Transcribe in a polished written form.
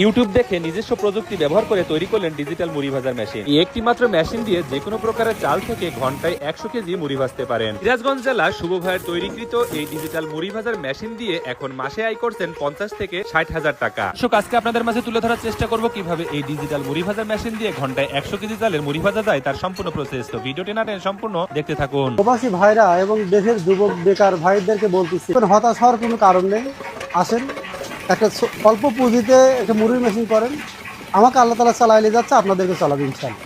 YouTube দেখে নিজস্ব প্রযুক্তি ব্যবহার করে তৈরি করলেন ডিজিটাল মুড়ি ভাজার মেশিন। এই একটি মাত্র মেশিন দিয়ে যে কোনো প্রকারের চাল থেকে ঘন্টায় 100 কেজি মুড়ি ভাজতে পারেন। সিরাজগঞ্জ জেলা শুভ ভাইয়ের তৈরিকৃত এই ডিজিটাল মুড়ি ভাজার মেশিন দিয়ে এখন মাসে আয় করছেন 50 থেকে 60 হাজার টাকা। আজকে আপনাদের মাঝে তুলে ধরার চেষ্টা করব কিভাবে এই ডিজিটাল মুড়ি ভাজার মেশিন দিয়ে ঘন্টায় 100 কেজি চালের মুড়ি ভাজা যায় তার সম্পূর্ণ প্রসেস। তো ভিডিওটি না টেনে সম্পূর্ণ দেখতে থাকুন। প্রবাসী ভাইরা এবং দেশের যুবক বেকার ভাইদেরকে বলতেছি, হতাশ হওয়ার কোনো কারণ নেই। আসেন, একটা অল্প পুঁজিতে একটা মুড়ির মেশিন করেন। আমাকে আল্লাহ তাআলা চালাইলে যাচ্ছে, আপনাদেরকে চালাবে ইনশাআল্লাহ।